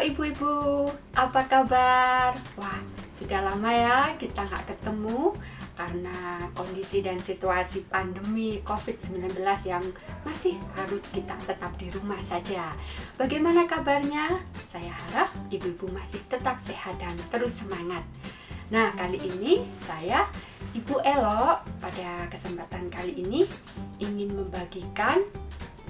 ibu-ibu, apa kabar? Wah, sudah lama ya kita nggak ketemu karena kondisi dan situasi pandemi COVID-19 yang masih harus kita tetap di rumah saja. Bagaimana kabarnya? Saya harap ibu-ibu masih tetap sehat dan terus semangat. Nah, kali ini saya, Ibu Elo, pada kesempatan kali ini ingin membagikan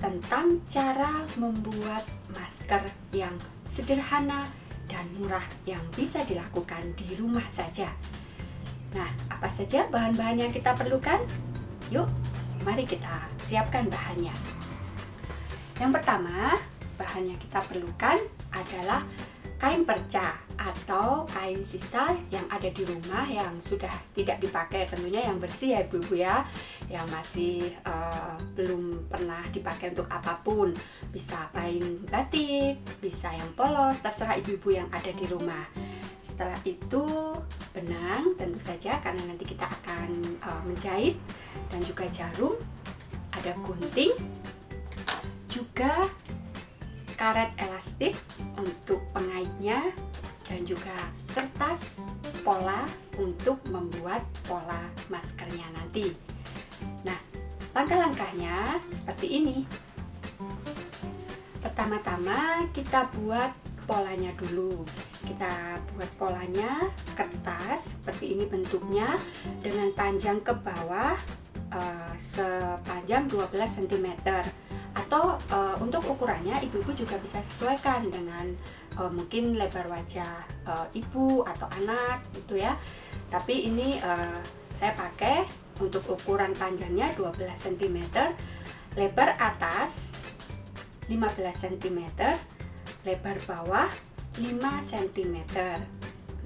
tentang cara membuat masker yang sederhana dan murah yang bisa dilakukan di rumah saja. Nah, apa saja bahan-bahan yang kita perlukan? Yuk, mari kita siapkan bahannya. Yang pertama, bahan yang kita perlukan adalah kain perca atau kain sisa yang ada di rumah yang sudah tidak dipakai, tentunya yang bersih ya ibu-ibu ya, yang masih belum pernah dipakai untuk apapun. Bisa kain batik, bisa yang polos, terserah ibu-ibu yang ada di rumah. Setelah itu benang tentu saja karena nanti kita akan menjahit, dan juga jarum, ada gunting, juga karet elastik untuk pengaitnya, dan juga kertas pola untuk membuat pola maskernya nanti. Nah, langkah-langkahnya seperti ini. Pertama-tama kita buat polanya dulu. Kita buat polanya kertas seperti ini bentuknya, dengan panjang ke bawah sepanjang 12 cm. Atau untuk ukurannya ibu-ibu juga bisa sesuaikan dengan mungkin lebar wajah ibu atau anak gitu ya. Tapi ini saya pakai untuk ukuran panjangnya 12 cm, lebar atas 15 cm, lebar bawah 5 cm.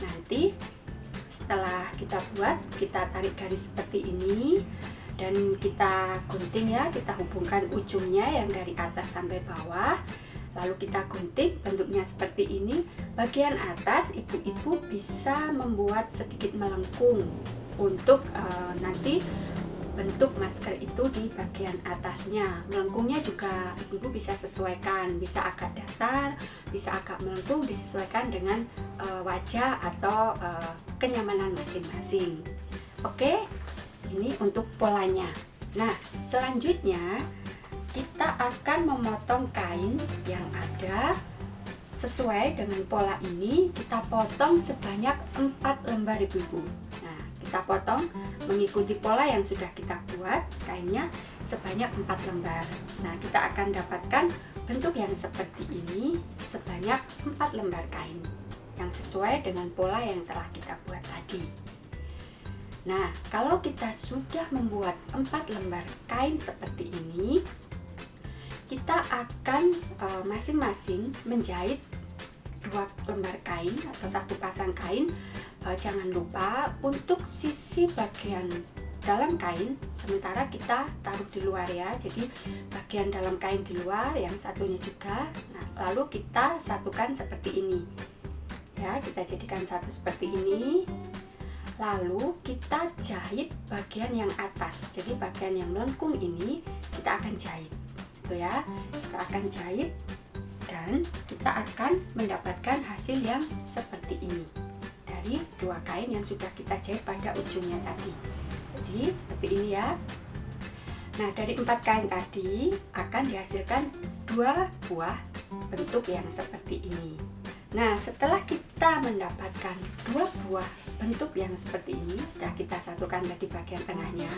Nanti setelah kita buat, kita tarik garis seperti ini dan kita gunting ya, kita hubungkan ujungnya yang dari atas sampai bawah, lalu kita gunting bentuknya seperti ini. Bagian atas ibu-ibu bisa membuat sedikit melengkung untuk nanti bentuk masker itu di bagian atasnya. Melengkungnya juga ibu-ibu bisa sesuaikan, bisa agak datar, bisa agak melengkung, disesuaikan dengan wajah atau kenyamanan masing-masing. Oke, ini untuk polanya. Nah, selanjutnya kita akan memotong kain yang ada sesuai dengan pola ini. Kita potong sebanyak 4 lembar ibu-ibu. Nah, kita potong mengikuti pola yang sudah kita buat, kainnya sebanyak 4 lembar. Nah, kita akan dapatkan bentuk yang seperti ini sebanyak 4 lembar kain yang sesuai dengan pola yang telah kita buat tadi. Nah, kalau kita sudah membuat 4 lembar kain seperti ini, kita akan masing-masing menjahit 2 lembar kain atau 1 pasang kain. Jangan lupa untuk sisi bagian dalam kain sementara kita taruh di luar ya. Jadi bagian dalam kain di luar, yang satunya juga. Nah, lalu kita satukan seperti ini. Ya, kita jadikan satu seperti ini. Lalu kita jahit bagian yang atas. Jadi bagian yang melengkung ini kita akan jahit. Gitu ya. Kita akan jahit dan kita akan mendapatkan hasil yang seperti ini dari 2 kain yang sudah kita jahit pada ujungnya tadi. Jadi seperti ini ya. Nah, dari 4 kain tadi akan dihasilkan 2 buah bentuk yang seperti ini. Nah, setelah kita mendapatkan 2 buah bentuk yang seperti ini, sudah kita satukan tadi bagian tengahnya,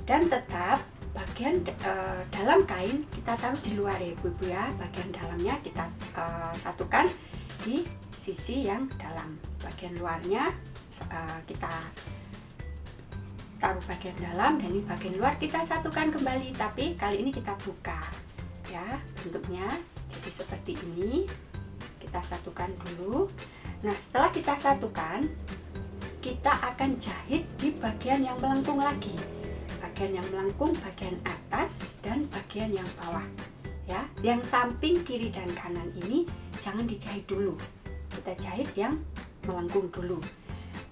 dan tetap bagian dalam kain kita taruh di luar ya ibu-ibu ya. Bagian dalamnya kita satukan di sisi yang dalam. Bagian luarnya kita taruh bagian dalam, dan di bagian luar kita satukan kembali, tapi kali ini kita buka ya bentuknya. Jadi seperti ini. Kita satukan dulu. Nah, setelah kita satukan, kita akan jahit di bagian yang melengkung lagi. Bagian yang melengkung, bagian atas dan bagian yang bawah. Ya, yang samping kiri dan kanan ini jangan dijahit dulu. Kita jahit yang melengkung dulu.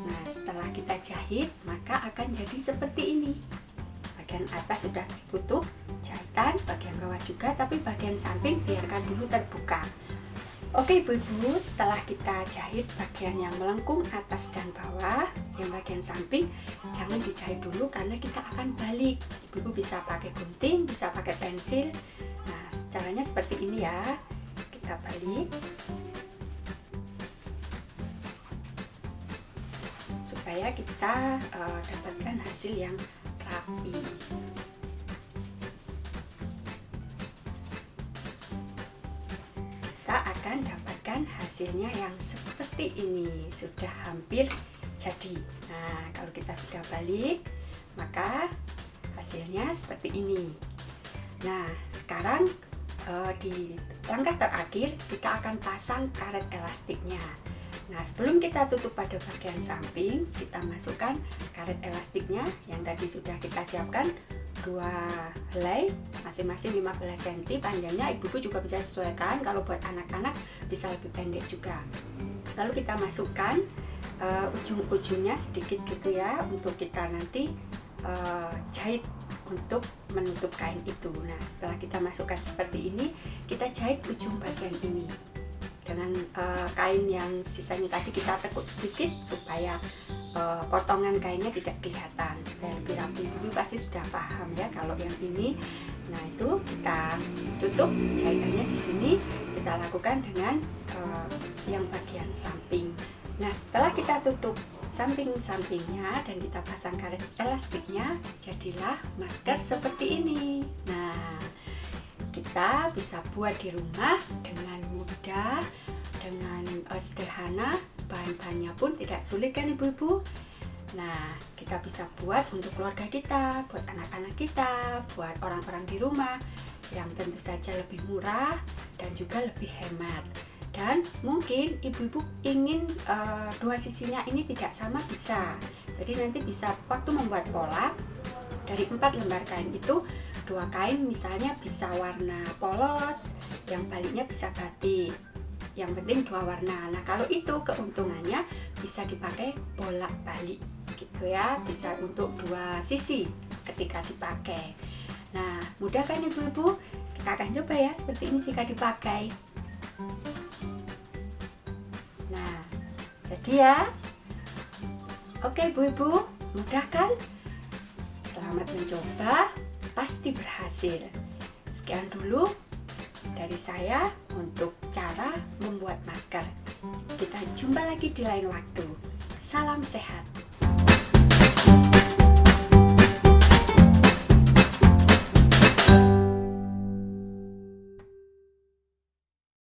Nah, setelah kita jahit, maka akan jadi seperti ini. Bagian atas sudah tutup jahitan, bagian bawah juga, tapi bagian samping biarkan dulu terbuka. Oke ibu-ibu, setelah kita jahit bagian yang melengkung atas dan bawah, yang bagian samping jangan dijahit dulu karena kita akan balik. Ibu-ibu bisa pakai gunting, bisa pakai pensil. Nah, caranya seperti ini ya. Kita balik supaya kita dapatkan hasil yang rapi. Akan dapatkan hasilnya yang seperti ini, sudah hampir jadi. Nah, kalau kita sudah balik, maka hasilnya seperti ini. Nah, sekarang di langkah terakhir kita akan pasang karet elastiknya. Nah, sebelum kita tutup pada bagian samping, kita masukkan karet elastiknya yang tadi sudah kita siapkan, 2 helai masing-masing 15 cm. Panjangnya ibu-ibu juga bisa sesuaikan, kalau buat anak-anak bisa lebih pendek juga. Lalu kita masukkan ujung-ujungnya sedikit gitu ya, untuk kita nanti jahit untuk menutup kain itu. Nah, setelah kita masukkan seperti ini, kita jahit ujung bagian ini dengan kain yang sisanya tadi kita tekuk sedikit supaya potongan kainnya tidak kelihatan, supaya lebih rapi. Ibu pasti sudah paham ya kalau yang ini. Nah, itu kita tutup jahitannya di sini. Kita lakukan dengan yang bagian samping. Nah, setelah kita tutup samping-sampingnya dan kita pasang karet elastiknya, jadilah masker seperti ini. Nah, kita bisa buat di rumah dengan mudah, dengan sederhana. Bahan-bahannya pun tidak sulit kan ibu-ibu. Nah, kita bisa buat untuk keluarga kita, buat anak-anak kita, buat orang-orang di rumah, yang tentu saja lebih murah dan juga lebih hemat. Dan mungkin ibu-ibu ingin dua sisinya ini tidak sama, bisa. Jadi nanti bisa waktu membuat pola, dari 4 lembar kain itu 2 kain misalnya bisa warna polos, yang baliknya bisa batik. Yang penting 2 warna. Nah, kalau itu keuntungannya bisa dipakai bolak-balik gitu ya, bisa untuk 2 sisi ketika dipakai. Nah, mudah kan ibu-ibu? Kita akan coba ya seperti ini jika dipakai. Nah, jadi ya. Oke ibu-ibu, mudah kan? Selamat mencoba, pasti berhasil. Sekian dulu dari saya untuk cara membuat masker. Kita jumpa lagi di lain waktu. Salam sehat.